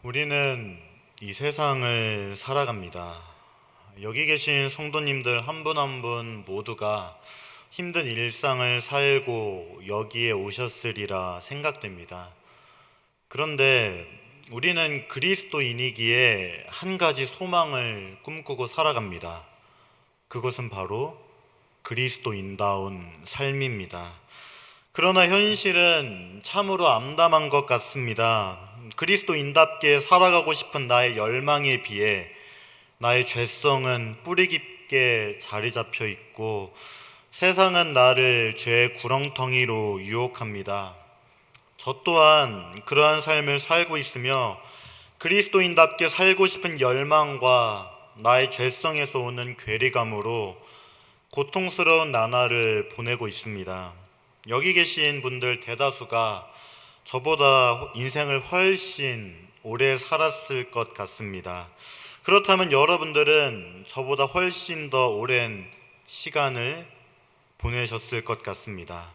우리는 이 세상을 살아갑니다. 여기 계신 성도님들 한 분 한 분 모두가 힘든 일상을 살고 여기에 오셨으리라 생각됩니다. 그런데 우리는 그리스도인이기에 한 가지 소망을 꿈꾸고 살아갑니다. 그것은 바로 그리스도인다운 삶입니다. 그러나 현실은 참으로 암담한 것 같습니다. 그리스도인답게 살아가고 싶은 나의 열망에 비해 나의 죄성은 뿌리 깊게 자리 잡혀 있고 세상은 나를 죄의 구렁텅이로 유혹합니다. 저 또한 그러한 삶을 살고 있으며 그리스도인답게 살고 싶은 열망과 나의 죄성에서 오는 괴리감으로 고통스러운 나날을 보내고 있습니다. 여기 계신 분들 대다수가 저보다 인생을 훨씬 오래 살았을 것 같습니다. 그렇다면 여러분들은 저보다 훨씬 더 오랜 시간을 보내셨을 것 같습니다.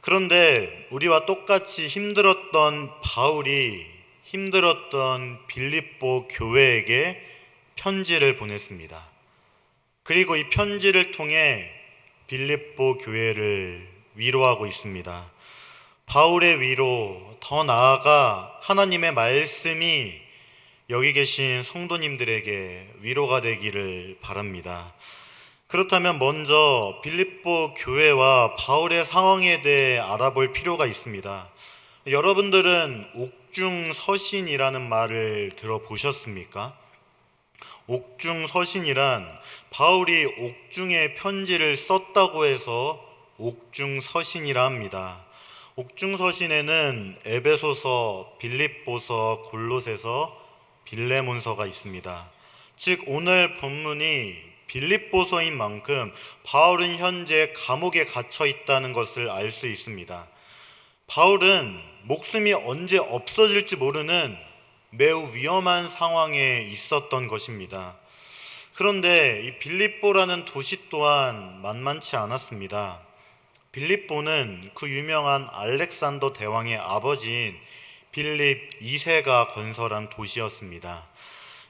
그런데 우리와 똑같이 힘들었던 바울이 힘들었던 빌립보 교회에게 편지를 보냈습니다. 그리고 이 편지를 통해 빌립보 교회를 위로하고 있습니다. 바울의 위로, 더 나아가 하나님의 말씀이 여기 계신 성도님들에게 위로가 되기를 바랍니다. 그렇다면 먼저 빌립보 교회와 바울의 상황에 대해 알아볼 필요가 있습니다. 여러분들은 옥중서신이라는 말을 들어보셨습니까? 옥중서신이란 바울이 옥중에 편지를 썼다고 해서 옥중서신이라 합니다. 옥중서신에는 에베소서, 빌립보서, 골로새서, 빌레몬서가 있습니다. 즉 오늘 본문이 빌립보서인 만큼 바울은 현재 감옥에 갇혀 있다는 것을 알 수 있습니다. 바울은 목숨이 언제 없어질지 모르는 매우 위험한 상황에 있었던 것입니다. 그런데 이 빌립보라는 도시 또한 만만치 않았습니다. 빌립보는 그 유명한 알렉산더 대왕의 아버지인 빌립 2세가 건설한 도시였습니다.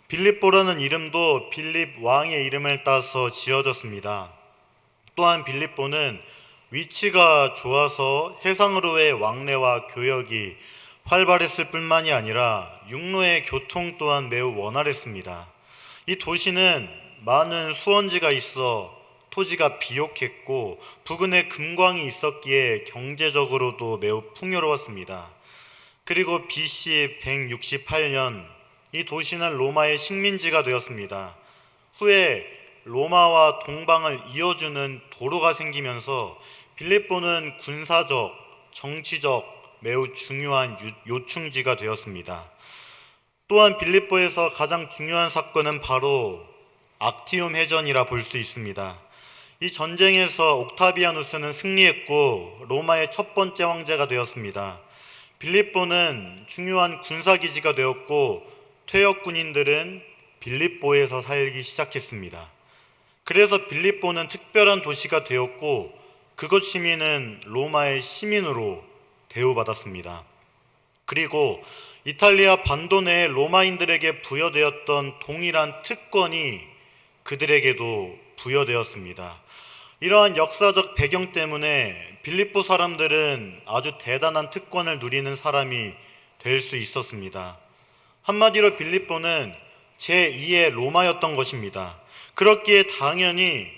빌립보라는 이름도 빌립 왕의 이름을 따서 지어졌습니다. 또한 빌립보는 위치가 좋아서 해상으로의 왕래와 교역이 활발했을 뿐만이 아니라 육로의 교통 또한 매우 원활했습니다. 이 도시는 많은 수원지가 있어 토지가 비옥했고 부근에 금광이 있었기에 경제적으로도 매우 풍요로웠습니다. 그리고 BC 168년 이 도시는 로마의 식민지가 되었습니다. 후에 로마와 동방을 이어주는 도로가 생기면서 빌립보는 군사적, 정치적 매우 중요한 요충지가 되었습니다. 또한 빌립보에서 가장 중요한 사건은 바로 악티움 해전이라 볼 수 있습니다. 이 전쟁에서 옥타비아누스는 승리했고 로마의 첫 번째 황제가 되었습니다. 빌립보는 중요한 군사기지가 되었고 퇴역 군인들은 빌립보에서 살기 시작했습니다. 그래서 빌립보는 특별한 도시가 되었고 그곳 시민은 로마의 시민으로 대우받았습니다. 그리고 이탈리아 반도 내의 로마인들에게 부여되었던 동일한 특권이 그들에게도 부여되었습니다. 이러한 역사적 배경 때문에 빌립보 사람들은 아주 대단한 특권을 누리는 사람이 될 수 있었습니다. 한마디로 빌립보는 제2의 로마였던 것입니다. 그렇기에 당연히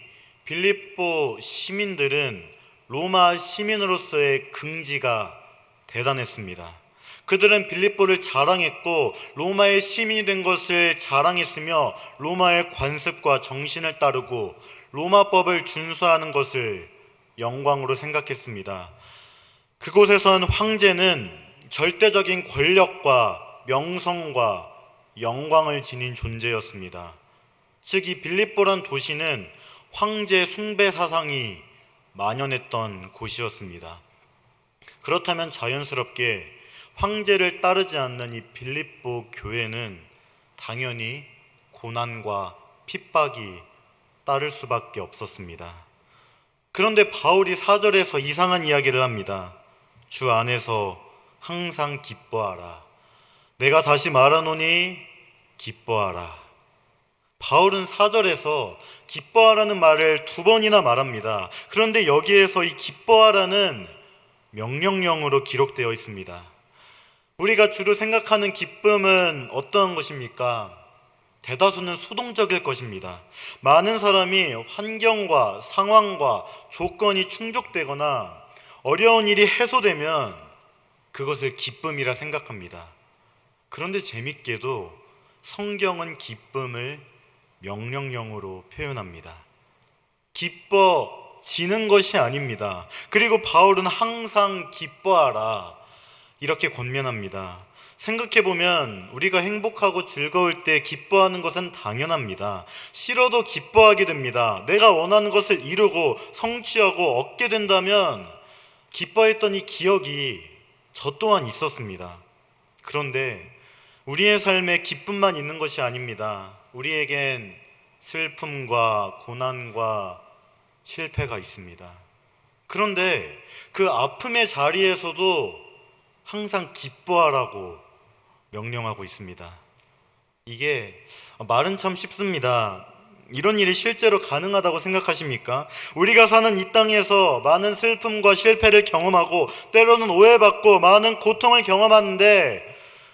빌립보 시민들은 로마 시민으로서의 긍지가 대단했습니다. 그들은 빌립보를 자랑했고 로마의 시민이 된 것을 자랑했으며 로마의 관습과 정신을 따르고 로마법을 준수하는 것을 영광으로 생각했습니다. 그곳에선 황제는 절대적인 권력과 명성과 영광을 지닌 존재였습니다. 즉 이 빌립보란 도시는 황제 숭배 사상이 만연했던 곳이었습니다. 그렇다면 자연스럽게 황제를 따르지 않는 이 빌립보 교회는 당연히 고난과 핍박이 따를 수밖에 없었습니다. 그런데 바울이 4절에서 이상한 이야기를 합니다. 주 안에서 항상 기뻐하라. 내가 다시 말하노니 기뻐하라. 바울은 4절에서 기뻐하라는 말을 2번이나 말합니다. 그런데 여기에서 이 기뻐하라는 명령형으로 기록되어 있습니다. 우리가 주로 생각하는 기쁨은 어떠한 것입니까? 대다수는 수동적일 것입니다. 많은 사람이 환경과 상황과 조건이 충족되거나 어려운 일이 해소되면 그것을 기쁨이라 생각합니다. 그런데 재밌게도 성경은 기쁨을 명령형으로 표현합니다. 기뻐지는 것이 아닙니다. 그리고 바울은 항상 기뻐하라 이렇게 권면합니다. 생각해보면 우리가 행복하고 즐거울 때 기뻐하는 것은 당연합니다. 싫어도 기뻐하게 됩니다. 내가 원하는 것을 이루고 성취하고 얻게 된다면 기뻐했던 이 기억이 저 또한 있었습니다. 그런데 우리의 삶에 기쁨만 있는 것이 아닙니다. 우리에겐 슬픔과 고난과 실패가 있습니다. 그런데 그 아픔의 자리에서도 항상 기뻐하라고 명령하고 있습니다. 이게 말은 참 쉽습니다. 이런 일이 실제로 가능하다고 생각하십니까? 우리가 사는 이 땅에서 많은 슬픔과 실패를 경험하고 때로는 오해받고 많은 고통을 경험하는데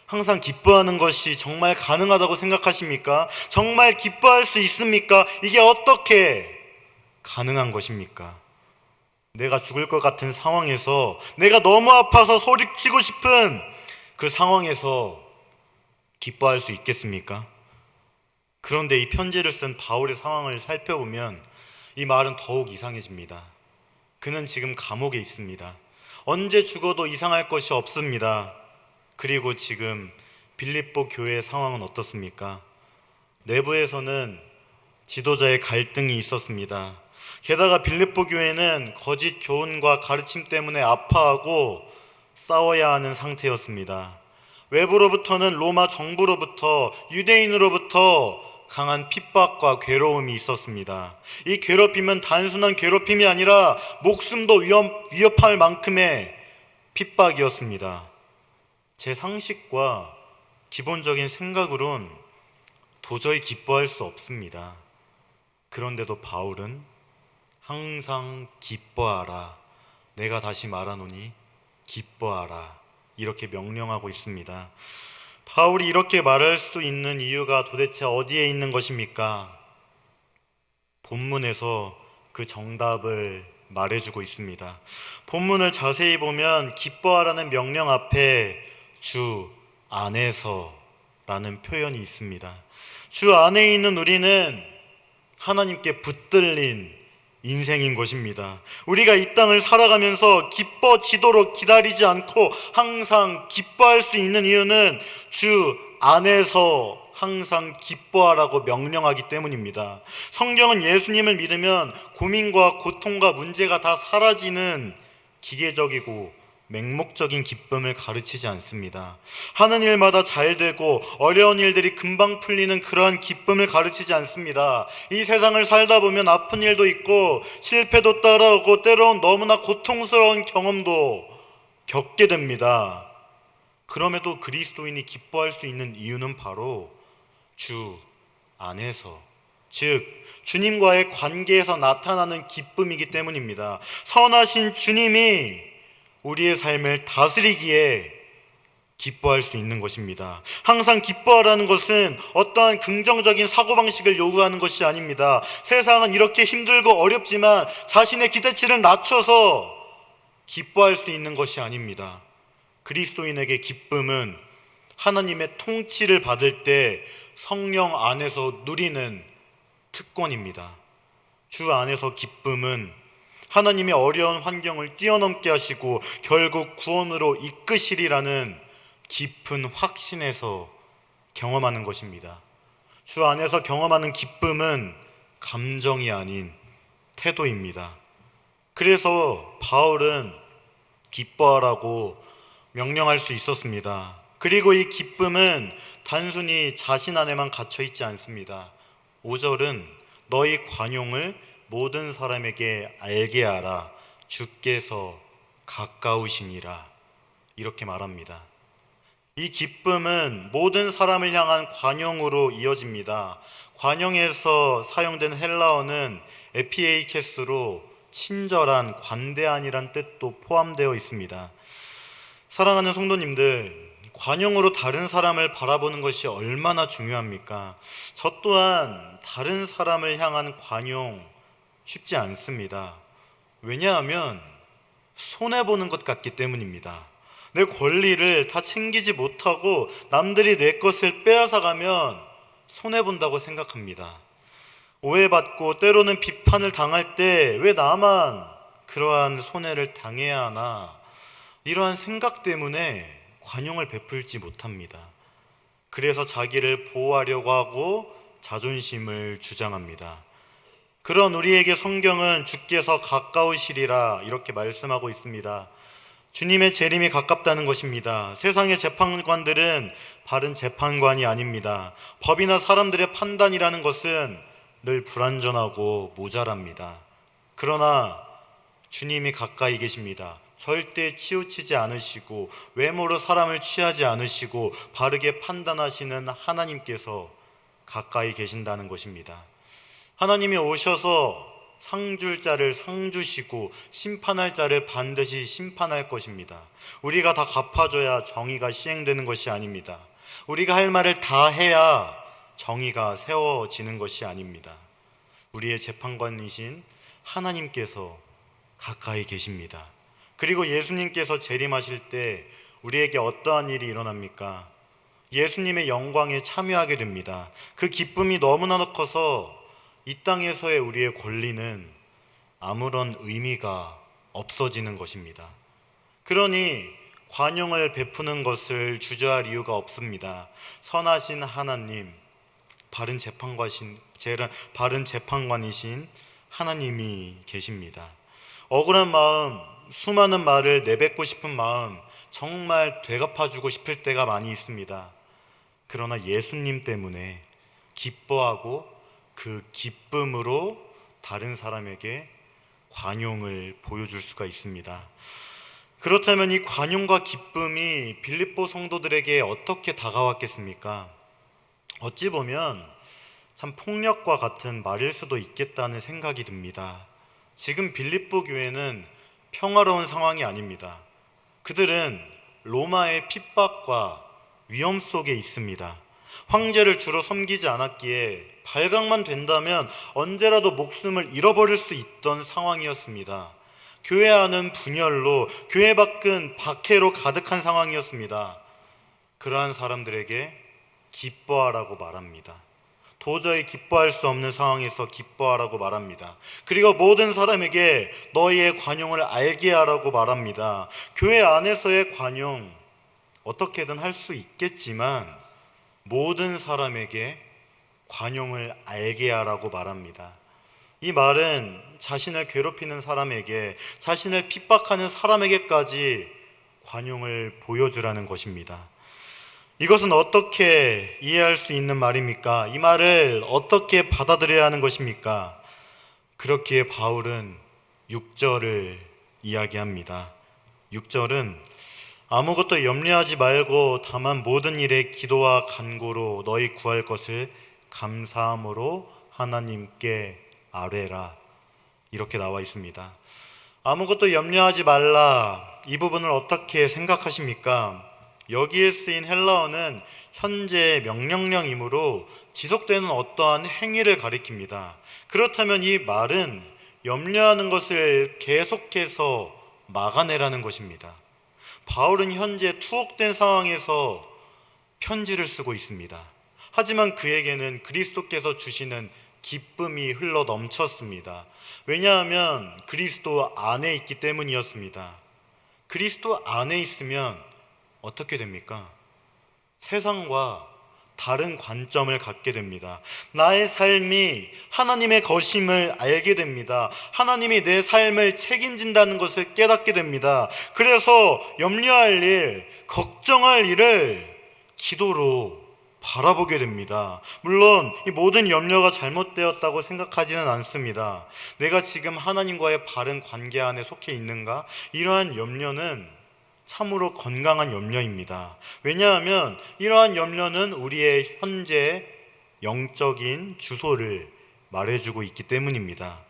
항상 기뻐하는 것이 정말 가능하다고 생각하십니까? 정말 기뻐할 수 있습니까? 이게 어떻게 가능한 것입니까? 내가 죽을 것 같은 상황에서, 내가 너무 아파서 소리치고 싶은 그 상황에서 기뻐할 수 있겠습니까? 그런데 이 편지를 쓴 바울의 상황을 살펴보면 이 말은 더욱 이상해집니다. 그는 지금 감옥에 있습니다. 언제 죽어도 이상할 것이 없습니다. 그리고 지금 빌립보 교회의 상황은 어떻습니까? 내부에서는 지도자의 갈등이 있었습니다. 게다가 빌립보 교회는 거짓 교훈과 가르침 때문에 아파하고 싸워야 하는 상태였습니다. 외부로부터는 로마 정부로부터, 유대인으로부터 강한 핍박과 괴로움이 있었습니다. 이 괴롭힘은 단순한 괴롭힘이 아니라 목숨도 위협할 만큼의 핍박이었습니다. 제 상식과 기본적인 생각으론 도저히 기뻐할 수 없습니다. 그런데도 바울은 항상 기뻐하라. 내가 다시 말하노니 기뻐하라. 이렇게 명령하고 있습니다. 바울이 이렇게 말할 수 있는 이유가 도대체 어디에 있는 것입니까? 본문에서 그 정답을 말해주고 있습니다. 본문을 자세히 보면 기뻐하라는 명령 앞에 주 안에서 라는 표현이 있습니다. 주 안에 있는 우리는 하나님께 붙들린 인생인 것입니다. 우리가 이 땅을 살아가면서 기뻐지도록 기다리지 않고 항상 기뻐할 수 있는 이유는 주 안에서 항상 기뻐하라고 명령하기 때문입니다. 성경은 예수님을 믿으면 고민과 고통과 문제가 다 사라지는 기계적이고 맹목적인 기쁨을 가르치지 않습니다. 하는 일마다 잘 되고 어려운 일들이 금방 풀리는 그러한 기쁨을 가르치지 않습니다. 이 세상을 살다 보면 아픈 일도 있고 실패도 따라오고 때로는 너무나 고통스러운 경험도 겪게 됩니다. 그럼에도 그리스도인이 기뻐할 수 있는 이유는 바로 주 안에서, 즉 주님과의 관계에서 나타나는 기쁨이기 때문입니다. 선하신 주님이 우리의 삶을 다스리기에 기뻐할 수 있는 것입니다. 항상 기뻐하라는 것은 어떠한 긍정적인 사고방식을 요구하는 것이 아닙니다. 세상은 이렇게 힘들고 어렵지만 자신의 기대치를 낮춰서 기뻐할 수 있는 것이 아닙니다. 그리스도인에게 기쁨은 하나님의 통치를 받을 때 성령 안에서 누리는 특권입니다. 주 안에서 기쁨은 하나님의 어려운 환경을 뛰어넘게 하시고 결국 구원으로 이끄시리라는 깊은 확신에서 경험하는 것입니다. 주 안에서 경험하는 기쁨은 감정이 아닌 태도입니다. 그래서 바울은 기뻐하라고 명령할 수 있었습니다. 그리고 이 기쁨은 단순히 자신 안에만 갇혀 있지 않습니다. 5절은 너희 관용을 모든 사람에게 알게 하라. 주께서 가까우시니라. 이렇게 말합니다. 이 기쁨은 모든 사람을 향한 관용으로 이어집니다. 관용에서 사용된 헬라어는 에피에이케스로 친절한, 관대한이란 뜻도 포함되어 있습니다. 사랑하는 성도님들, 관용으로 다른 사람을 바라보는 것이 얼마나 중요합니까? 저 또한 다른 사람을 향한 관용 쉽지 않습니다. 왜냐하면 손해보는 것 같기 때문입니다. 내 권리를 다 챙기지 못하고 남들이 내 것을 빼앗아가면 손해본다고 생각합니다. 오해받고 때로는 비판을 당할 때 왜 나만 그러한 손해를 당해야 하나, 이러한 생각 때문에 관용을 베풀지 못합니다. 그래서 자기를 보호하려고 하고 자존심을 주장합니다. 그런 우리에게 성경은 주께서 가까우시리라 이렇게 말씀하고 있습니다. 주님의 재림이 가깝다는 것입니다. 세상의 재판관들은 바른 재판관이 아닙니다. 법이나 사람들의 판단이라는 것은 늘 불완전하고 모자랍니다. 그러나 주님이 가까이 계십니다. 절대 치우치지 않으시고 외모로 사람을 취하지 않으시고 바르게 판단하시는 하나님께서 가까이 계신다는 것입니다. 하나님이 오셔서 상 줄 자를 상 주시고 심판할 자를 반드시 심판할 것입니다. 우리가 다 갚아줘야 정의가 시행되는 것이 아닙니다. 우리가 할 말을 다 해야 정의가 세워지는 것이 아닙니다. 우리의 재판관이신 하나님께서 가까이 계십니다. 그리고 예수님께서 재림하실 때 우리에게 어떠한 일이 일어납니까? 예수님의 영광에 참여하게 됩니다. 그 기쁨이 너무나 커서 이 땅에서의 우리의 권리는 아무런 의미가 없어지는 것입니다. 그러니 관용을 베푸는 것을 주저할 이유가 없습니다. 선하신 하나님, 바른 재판관이신 하나님이 계십니다. 억울한 마음, 수많은 말을 내뱉고 싶은 마음, 정말 되갚아주고 싶을 때가 많이 있습니다. 그러나 예수님 때문에 기뻐하고 그 기쁨으로 다른 사람에게 관용을 보여줄 수가 있습니다. 그렇다면 이 관용과 기쁨이 빌립보 성도들에게 어떻게 다가왔겠습니까? 어찌 보면 참 폭력과 같은 말일 수도 있겠다는 생각이 듭니다. 지금 빌립보 교회는 평화로운 상황이 아닙니다. 그들은 로마의 핍박과 위험 속에 있습니다. 황제를 주로 섬기지 않았기에 발각만 된다면 언제라도 목숨을 잃어버릴 수 있던 상황이었습니다. 교회 안은 분열로, 교회 밖은 박해로 가득한 상황이었습니다. 그러한 사람들에게 기뻐하라고 말합니다. 도저히 기뻐할 수 없는 상황에서 기뻐하라고 말합니다. 그리고 모든 사람에게 너희의 관용을 알게 하라고 말합니다. 교회 안에서의 관용 어떻게든 할 수 있겠지만 모든 사람에게 관용을 알게 하라고 말합니다. 이 말은 자신을 괴롭히는 사람에게, 자신을 핍박하는 사람에게까지 관용을 보여주라는 것입니다. 이것은 어떻게 이해할 수 있는 말입니까? 이 말을 어떻게 받아들여야 하는 것입니까? 그렇기에 바울은 6절을 이야기합니다. 6절은 아무것도 염려하지 말고 다만 모든 일에 기도와 간구로 너희 구할 것을 감사함으로 하나님께 아뢰라, 이렇게 나와 있습니다. 아무것도 염려하지 말라, 이 부분을 어떻게 생각하십니까? 여기에 쓰인 헬라어는 현재 명령형이므로 지속되는 어떠한 행위를 가리킵니다. 그렇다면 이 말은 염려하는 것을 계속해서 막아내라는 것입니다. 바울은 현재 투옥된 상황에서 편지를 쓰고 있습니다. 하지만 그에게는 그리스도께서 주시는 기쁨이 흘러 넘쳤습니다. 왜냐하면 그리스도 안에 있기 때문이었습니다. 그리스도 안에 있으면 어떻게 됩니까? 세상과 다른 관점을 갖게 됩니다. 나의 삶이 하나님의 것임을 알게 됩니다. 하나님이 내 삶을 책임진다는 것을 깨닫게 됩니다. 그래서 염려할 일, 걱정할 일을 기도로 바라보게 됩니다. 물론 이 모든 염려가 잘못되었다고 생각하지는 않습니다. 내가 지금 하나님과의 바른 관계 안에 속해 있는가? 이러한 염려는 참으로 건강한 염려입니다. 왜냐하면 이러한 염려는 우리의 현재 영적인 주소를 말해주고 있기 때문입니다.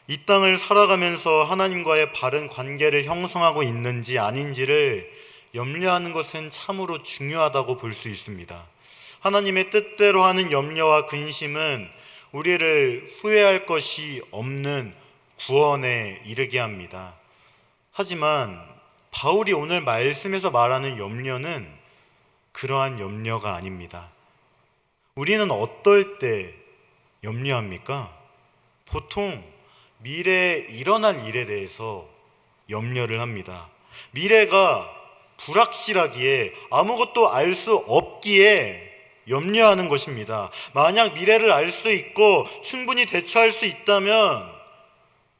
이 땅을 살아가면서 하나님과의 바른 관계를 형성하고 있는지 아닌지를 염려하는 것은 참으로 중요하다고 볼 수 있습니다. 하나님의 뜻대로 하는 염려와 근심은 우리를 후회할 것이 없는 구원에 이르게 합니다. 하지만 바울이 오늘 말씀에서 말하는 염려는 그러한 염려가 아닙니다. 우리는 어떨 때 염려합니까? 보통 미래에 일어날 일에 대해서 염려를 합니다. 미래가 불확실하기에 아무것도 알 수 없기에 염려하는 것입니다. 만약 미래를 알 수 있고 충분히 대처할 수 있다면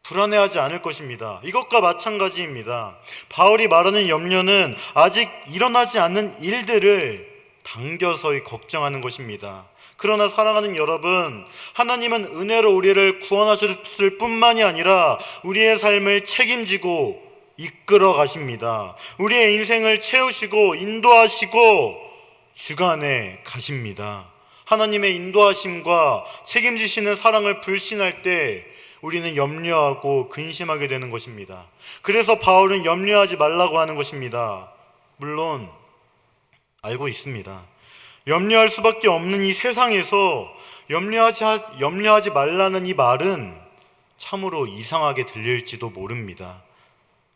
불안해하지 않을 것입니다. 이것과 마찬가지입니다. 바울이 말하는 염려는 아직 일어나지 않는 일들을 당겨서 걱정하는 것입니다. 그러나 사랑하는 여러분, 하나님은 은혜로 우리를 구원하셨을 뿐만이 아니라 우리의 삶을 책임지고 이끌어 가십니다. 우리의 인생을 채우시고 인도하시고 주관해 가십니다. 하나님의 인도하심과 책임지시는 사랑을 불신할 때 우리는 염려하고 근심하게 되는 것입니다. 그래서 바울은 염려하지 말라고 하는 것입니다. 물론 알고 있습니다. 염려할 수밖에 없는 이 세상에서 염려하지 말라는 이 말은 참으로 이상하게 들릴지도 모릅니다.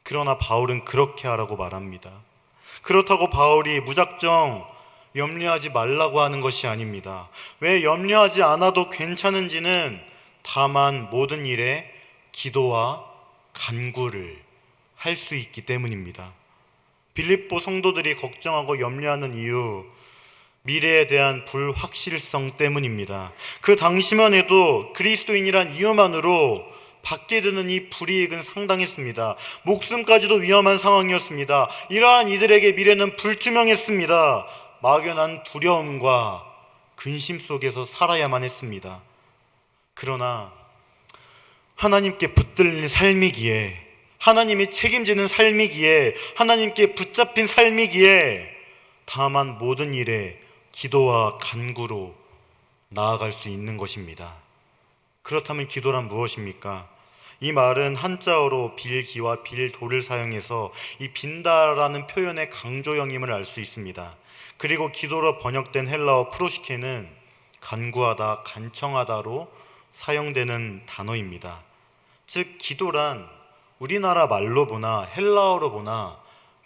그러나 바울은 그렇게 하라고 말합니다. 그렇다고 바울이 무작정 염려하지 말라고 하는 것이 아닙니다. 왜 염려하지 않아도 괜찮은지는 다만 모든 일에 기도와 간구를 할 수 있기 때문입니다. 빌립보 성도들이 걱정하고 염려하는 이유, 미래에 대한 불확실성 때문입니다. 그 당시만 해도 그리스도인이란 이유만으로 받게 되는 이 불이익은 상당했습니다. 목숨까지도 위험한 상황이었습니다. 이러한 이들에게 미래는 불투명했습니다. 막연한 두려움과 근심 속에서 살아야만 했습니다. 그러나 하나님께 붙들린 삶이기에, 하나님이 책임지는 삶이기에, 하나님께 붙잡힌 삶이기에 다만 모든 일에 기도와 간구로 나아갈 수 있는 것입니다. 그렇다면 기도란 무엇입니까? 이 말은 한자어로 빌기와 빌도를 사용해서 이 빈다라는 표현의 강조형임을 알 수 있습니다. 그리고 기도로 번역된 헬라어 프로시케는 간구하다, 간청하다로 사용되는 단어입니다. 즉 기도란 우리나라 말로 보나 헬라어로 보나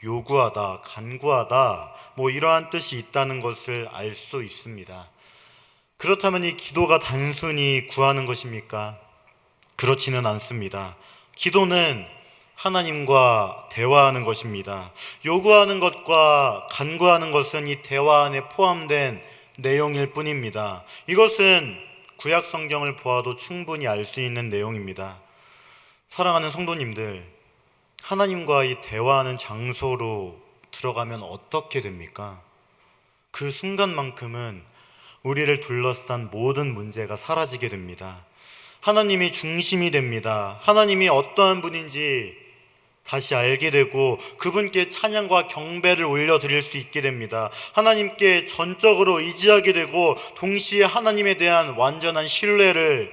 요구하다, 간구하다 이러한 뜻이 있다는 것을 알 수 있습니다. 그렇다면 이 기도가 단순히 구하는 것입니까? 그렇지는 않습니다. 기도는 하나님과 대화하는 것입니다. 요구하는 것과 간구하는 것은 이 대화 안에 포함된 내용일 뿐입니다. 이것은 구약 성경을 보아도 충분히 알 수 있는 내용입니다. 사랑하는 성도님들, 하나님과 이 대화하는 장소로 들어가면 어떻게 됩니까? 그 순간만큼은 우리를 둘러싼 모든 문제가 사라지게 됩니다. 하나님이 중심이 됩니다. 하나님이 어떠한 분인지 다시 알게 되고 그분께 찬양과 경배를 올려드릴 수 있게 됩니다. 하나님께 전적으로 의지하게 되고 동시에 하나님에 대한 완전한 신뢰를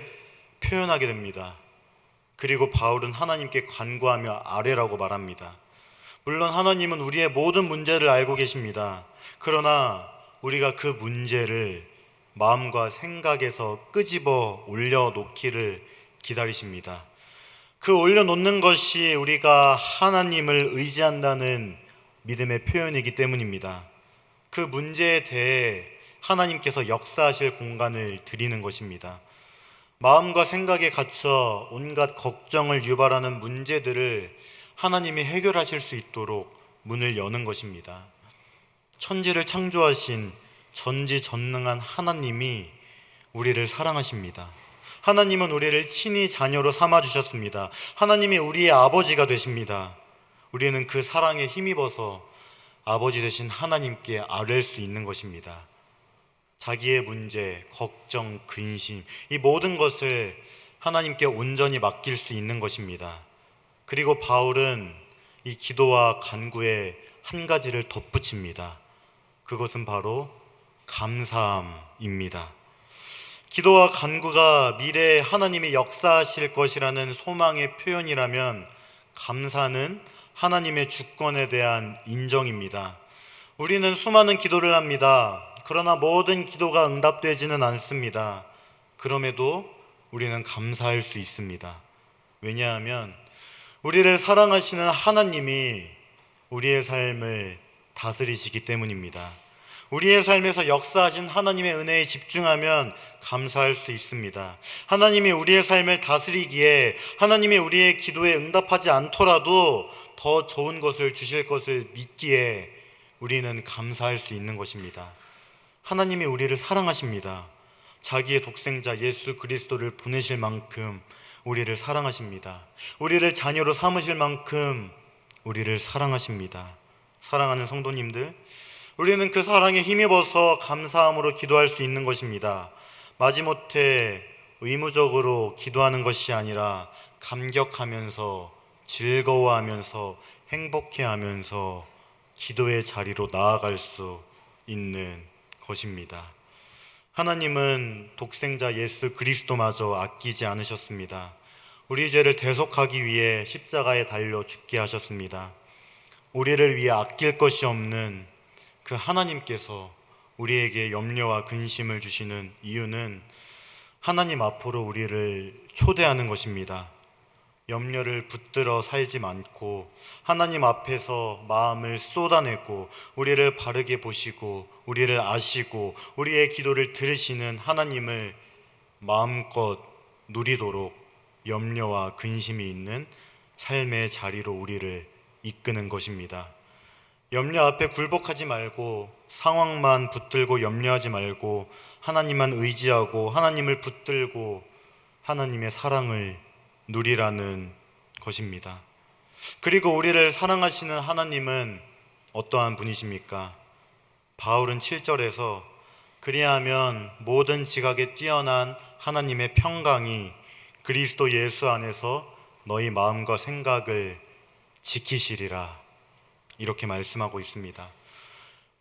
표현하게 됩니다. 그리고 바울은 하나님께 간구하며 아뢰라고 말합니다. 물론 하나님은 우리의 모든 문제를 알고 계십니다. 그러나 우리가 그 문제를 마음과 생각에서 끄집어 올려놓기를 기다리십니다. 그 올려놓는 것이 우리가 하나님을 의지한다는 믿음의 표현이기 때문입니다. 그 문제에 대해 하나님께서 역사하실 공간을 드리는 것입니다. 마음과 생각에 갇혀 온갖 걱정을 유발하는 문제들을 하나님이 해결하실 수 있도록 문을 여는 것입니다. 천지를 창조하신 전지전능한 하나님이 우리를 사랑하십니다. 하나님은 우리를 친히 자녀로 삼아주셨습니다. 하나님이 우리의 아버지가 되십니다. 우리는 그 사랑에 힘입어서 아버지 되신 하나님께 아뢰 수 있는 것입니다. 자기의 문제, 걱정, 근심, 이 모든 것을 하나님께 온전히 맡길 수 있는 것입니다. 그리고 바울은 이 기도와 간구에 한 가지를 덧붙입니다. 그것은 바로 감사함입니다. 기도와 간구가 미래에 하나님이 역사하실 것이라는 소망의 표현이라면 감사는 하나님의 주권에 대한 인정입니다. 우리는 수많은 기도를 합니다. 그러나 모든 기도가 응답되지는 않습니다. 그럼에도 우리는 감사할 수 있습니다. 왜냐하면 우리를 사랑하시는 하나님이 우리의 삶을 다스리시기 때문입니다. 우리의 삶에서 역사하신 하나님의 은혜에 집중하면 감사할 수 있습니다. 하나님이 우리의 삶을 다스리기에, 하나님이 우리의 기도에 응답하지 않더라도 더 좋은 것을 주실 것을 믿기에 우리는 감사할 수 있는 것입니다. 하나님이 우리를 사랑하십니다. 자기의 독생자 예수 그리스도를 보내실 만큼 우리를 사랑하십니다. 우리를 자녀로 삼으실 만큼 우리를 사랑하십니다. 사랑하는 성도님들, 우리는 그 사랑에 힘입어서 감사함으로 기도할 수 있는 것입니다. 마지못해 의무적으로 기도하는 것이 아니라 감격하면서, 즐거워하면서, 행복해하면서 기도의 자리로 나아갈 수 있는 것입니다. 하나님은 독생자 예수 그리스도마저 아끼지 않으셨습니다. 우리 죄를 대속하기 위해 십자가에 달려 죽게 하셨습니다. 우리를 위해 아낄 것이 없는 그 하나님께서 우리에게 염려와 근심을 주시는 이유는 하나님 앞으로 우리를 초대하는 것입니다. 염려를 붙들어 살지 않고 하나님 앞에서 마음을 쏟아내고 우리를 바르게 보시고 우리를 아시고 우리의 기도를 들으시는 하나님을 마음껏 누리도록 염려와 근심이 있는 삶의 자리로 우리를 이끄는 것입니다. 염려 앞에 굴복하지 말고 상황만 붙들고 염려하지 말고 하나님만 의지하고 하나님을 붙들고 하나님의 사랑을 누리라는 것입니다. 그리고 우리를 사랑하시는 하나님은 어떠한 분이십니까? 바울은 7절에서 그리하면 모든 지각에 뛰어난 하나님의 평강이 그리스도 예수 안에서 너희 마음과 생각을 지키시리라, 이렇게 말씀하고 있습니다.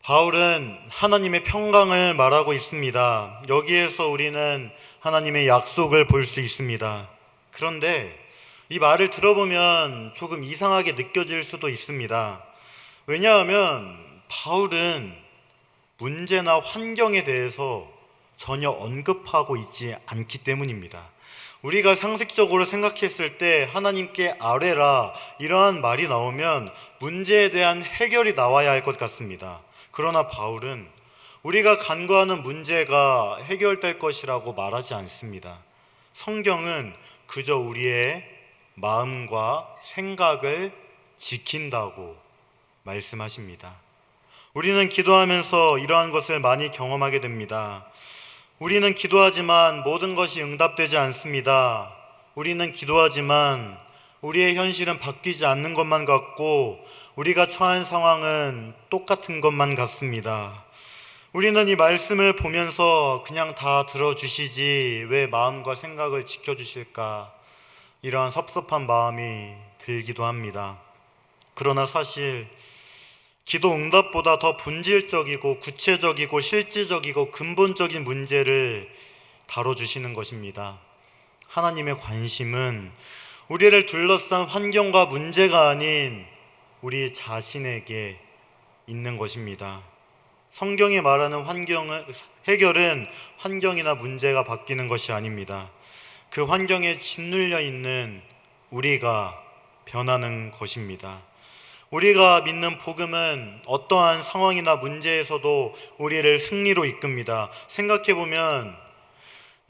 바울은 하나님의 평강을 말하고 있습니다. 여기에서 우리는 하나님의 약속을 볼 수 있습니다. 그런데 이 말을 들어보면 조금 이상하게 느껴질 수도 있습니다. 왜냐하면 바울은 문제나 환경에 대해서 전혀 언급하고 있지 않기 때문입니다. 우리가 상식적으로 생각했을 때 하나님께 아뢰라 이러한 말이 나오면 문제에 대한 해결이 나와야 할 것 같습니다. 그러나 바울은 우리가 간구하는 문제가 해결될 것이라고 말하지 않습니다. 성경은 그저 우리의 마음과 생각을 지킨다고 말씀하십니다. 우리는 기도하면서 이러한 것을 많이 경험하게 됩니다. 우리는 기도하지만 모든 것이 응답되지 않습니다. 우리는 기도하지만 우리의 현실은 바뀌지 않는 것만 같고 우리가 처한 상황은 똑같은 것만 같습니다. 우리는 이 말씀을 보면서 그냥 다 들어주시지 왜 마음과 생각을 지켜주실까, 이러한 섭섭한 마음이 들기도 합니다. 그러나 사실 기도 응답보다 더 본질적이고 구체적이고 실질적이고 근본적인 문제를 다뤄주시는 것입니다. 하나님의 관심은 우리를 둘러싼 환경과 문제가 아닌 우리 자신에게 있는 것입니다. 성경이 말하는 해결은 환경이나 문제가 바뀌는 것이 아닙니다. 그 환경에 짓눌려 있는 우리가 변하는 것입니다. 우리가 믿는 복음은 어떠한 상황이나 문제에서도 우리를 승리로 이끕니다. 생각해보면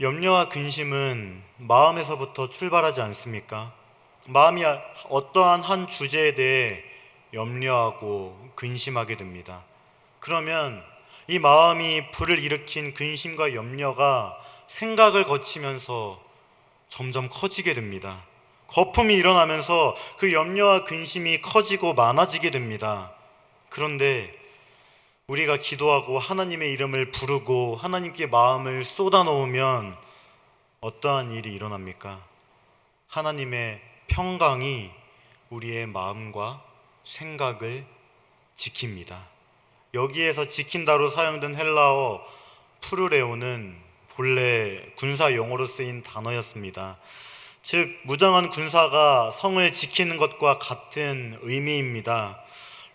염려와 근심은 마음에서부터 출발하지 않습니까? 마음이 어떠한 한 주제에 대해 염려하고 근심하게 됩니다. 그러면 이 마음이 불을 일으킨 근심과 염려가 생각을 거치면서 점점 커지게 됩니다. 거품이 일어나면서 그 염려와 근심이 커지고 많아지게 됩니다. 그런데 우리가 기도하고 하나님의 이름을 부르고 하나님께 마음을 쏟아놓으면 어떠한 일이 일어납니까? 하나님의 평강이 우리의 마음과 생각을 지킵니다. 여기에서 지킨다로 사용된 헬라어 푸르레오는 본래 군사 용어로 쓰인 단어였습니다. 즉 무장한 군사가 성을 지키는 것과 같은 의미입니다.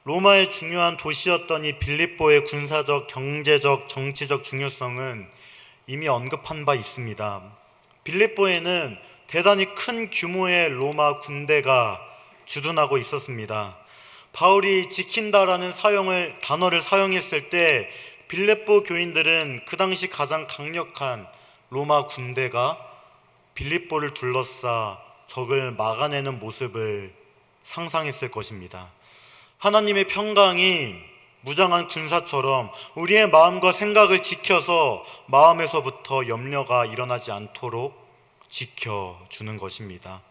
로마의 중요한 도시였던 이 빌립보의 군사적, 경제적, 정치적 중요성은 이미 언급한 바 있습니다. 빌립보에는 대단히 큰 규모의 로마 군대가 주둔하고 있었습니다. 바울이 지킨다라는 단어를 사용했을 때 빌립보 교인들은 그 당시 가장 강력한 로마 군대가 빌립보를 둘러싸 적을 막아내는 모습을 상상했을 것입니다. 하나님의 평강이 무장한 군사처럼 우리의 마음과 생각을 지켜서 마음에서부터 염려가 일어나지 않도록 지켜주는 것입니다.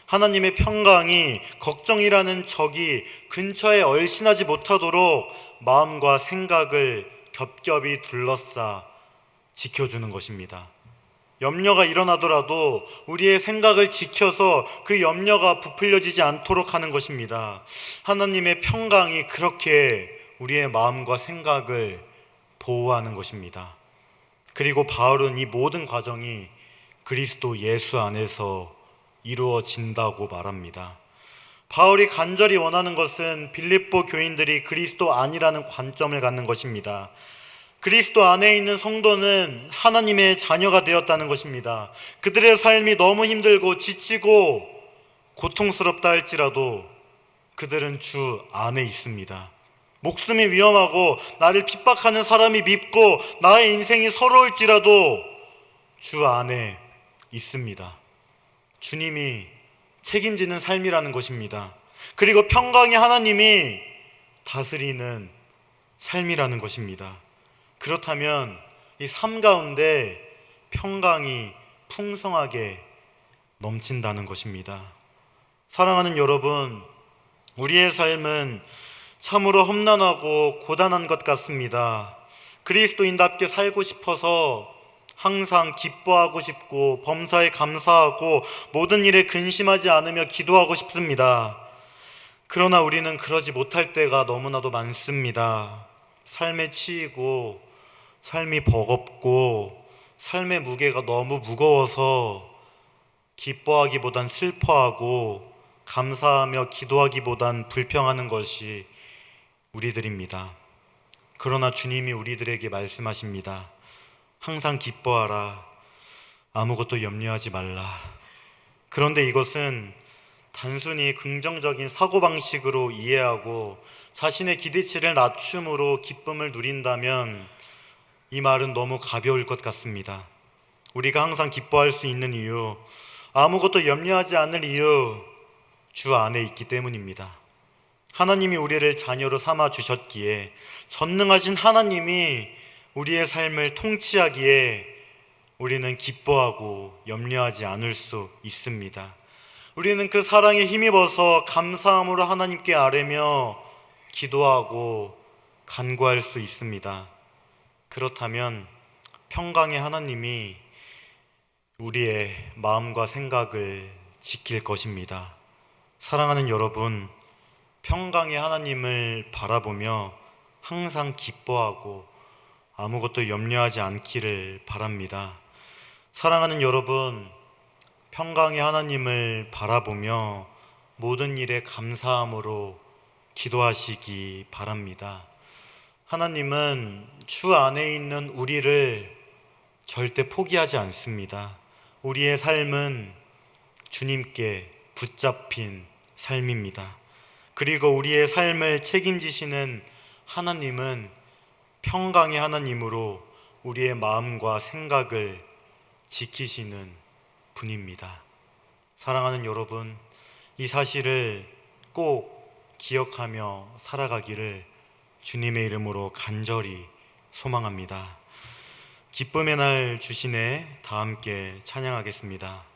하나님의 평강이 걱정이라는 적이 근처에 얼씬하지 못하도록 마음과 생각을 겹겹이 둘러싸 지켜주는 것입니다. 염려가 일어나더라도 우리의 생각을 지켜서 그 염려가 부풀려지지 않도록 하는 것입니다. 하나님의 평강이 그렇게 우리의 마음과 생각을 보호하는 것입니다. 그리고 바울은 이 모든 과정이 그리스도 예수 안에서 이루어진다고 말합니다. 바울이 간절히 원하는 것은 빌립보 교인들이 그리스도 안이라는 관점을 갖는 것입니다. 그리스도 안에 있는 성도는 하나님의 자녀가 되었다는 것입니다. 그들의 삶이 너무 힘들고 지치고 고통스럽다 할지라도 그들은 주 안에 있습니다. 목숨이 위험하고 나를 핍박하는 사람이 밉고 나의 인생이 서러울지라도 주 안에 있습니다. 주님이 책임지는 삶이라는 것입니다. 그리고 평강의 하나님이 다스리는 삶이라는 것입니다. 그렇다면 이 삶 가운데 평강이 풍성하게 넘친다는 것입니다. 사랑하는 여러분, 우리의 삶은 참으로 험난하고 고단한 것 같습니다. 그리스도인답게 살고 싶어서 항상 기뻐하고 싶고 범사에 감사하고 모든 일에 근심하지 않으며 기도하고 싶습니다. 그러나 우리는 그러지 못할 때가 너무나도 많습니다. 삶에 치이고 삶이 버겁고 삶의 무게가 너무 무거워서 기뻐하기보단 슬퍼하고 감사하며 기도하기보단 불평하는 것이 우리들입니다. 그러나 주님이 우리들에게 말씀하십니다. 항상 기뻐하라. 아무것도 염려하지 말라. 그런데 이것은 단순히 긍정적인 사고방식으로 이해하고 자신의 기대치를 낮춤으로 기쁨을 누린다면 이 말은 너무 가벼울 것 같습니다. 우리가 항상 기뻐할 수 있는 이유, 아무것도 염려하지 않을 이유, 주 안에 있기 때문입니다. 하나님이 우리를 자녀로 삼아 주셨기에, 전능하신 하나님이 우리의 삶을 통치하기에 우리는 기뻐하고 염려하지 않을 수 있습니다. 우리는 그 사랑에 힘입어서 감사함으로 하나님께 아뢰며 기도하고 간구할 수 있습니다. 그렇다면 평강의 하나님이 우리의 마음과 생각을 지킬 것입니다. 사랑하는 여러분, 평강의 하나님을 바라보며 항상 기뻐하고 아무것도 염려하지 않기를 바랍니다. 사랑하는 여러분, 평강의 하나님을 바라보며 모든 일에 감사함으로 기도하시기 바랍니다. 하나님은 주 안에 있는 우리를 절대 포기하지 않습니다. 우리의 삶은 주님께 붙잡힌 삶입니다. 그리고 우리의 삶을 책임지시는 하나님은 평강의 하나님으로 우리의 마음과 생각을 지키시는 분입니다. 사랑하는 여러분, 이 사실을 꼭 기억하며 살아가기를 주님의 이름으로 간절히 소망합니다. 기쁨의 날 주시네 다 함께 찬양하겠습니다.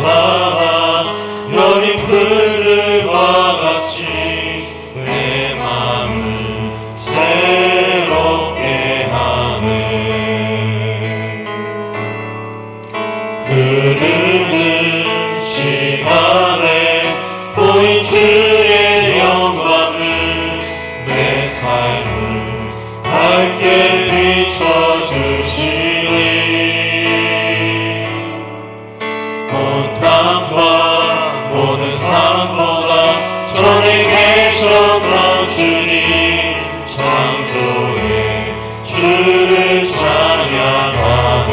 쏟아나 여린 풀들과 같이 내 마음을 새롭게 하네. 흐르는 시간에 보인 주의 영광은 내 삶을 밝게 비춰주시니 온 땅과 모든 산보다 전에 계셨던 주님 창조의 주를 찬양하네.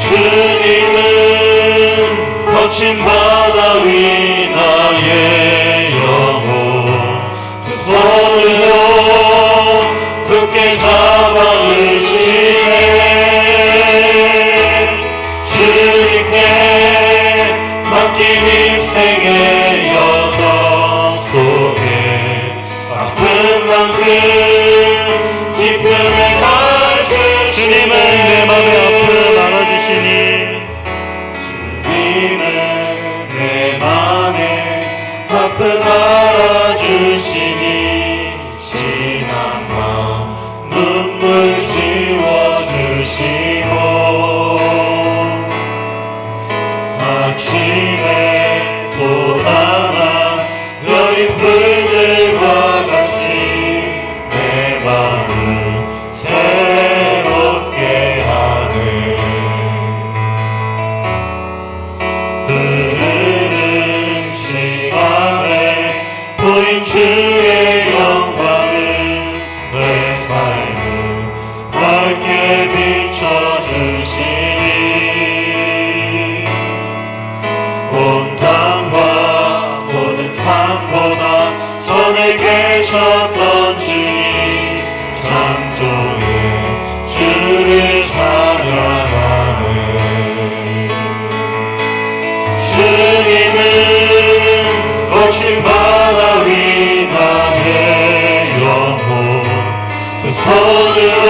주님은 거친 바다 위 나의 영혼 두 손으로 굳게 잡아주시네. 주님께 맡긴 인생의 여정 속에 아픈 만큼 기쁨의 날 주님은 내 맘의 아픔을 알아주시니 주님은 내 맘의 아픔 알아주시니 지난 마음 눈물 지워주시고 아침에 돋아나 여린 풀들과 같이 내 마음을 새롭게 하네. 흐르는 시간에 보인 주의 영광은 내 삶을 밝게 비춰주시니 온 땅과 모든 산보다 전에 계셨던 주님 창조의 주를 찬양하네. 주님은 거친 바다 위 나의 영혼 두 손으로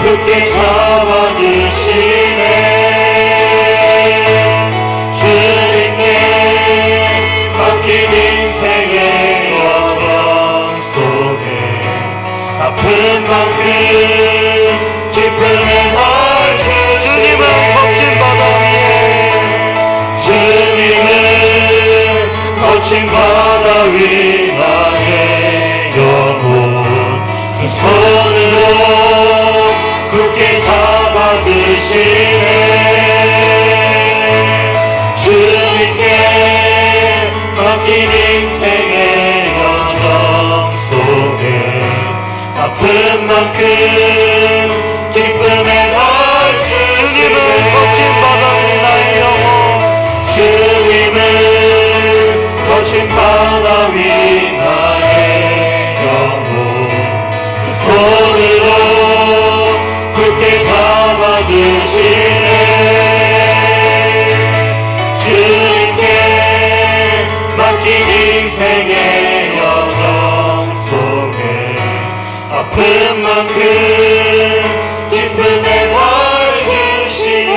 굳게 잡아주시네. 인생의 여정 속에 아픈 만큼 기쁨의 날 주님은 거친 바다 위에 주님은 거친 바다 위 나의 영혼 두 손으로 굳게 잡아주시네. 주님께 맡긴 인생의 여정 속에 아픈 만큼 기쁨의 날 주님은 거친 바다 위 나의 영혼 주님은 거친 바다 위 나의 영혼 두 손으로 굳게 잡아주시네. 인생의 여정 속에 아픈 만큼 기쁨의 날 주시네.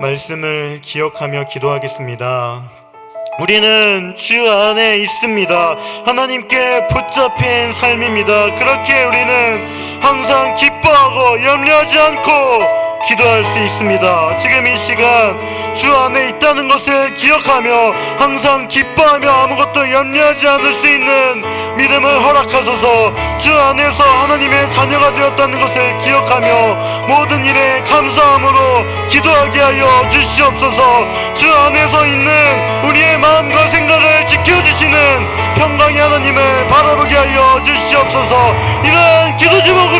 말씀을 기억하며 기도하겠습니다. 우리는 주 안에 있습니다. 하나님께 붙잡힌 삶입니다. 그렇게 우리는 항상 기뻐하고 염려하지 않고 기도할 수 있습니다. 지금 이 시간 주 안에 있다는 것을 기억하며 항상 기뻐하며 아무것도 염려하지 않을 수 있는 믿음을 허락하소서. 주 안에서 하나님의 자녀가 되었다는 것을 기억하며 모든 일에 감사함으로 기도하게 하여 주시옵소서. 주 안에서 있는 우리의 마음과 생각을 지켜주시는 평강의 하나님을 바라보게 하여 주시옵소서. 이러한 기도 제목으로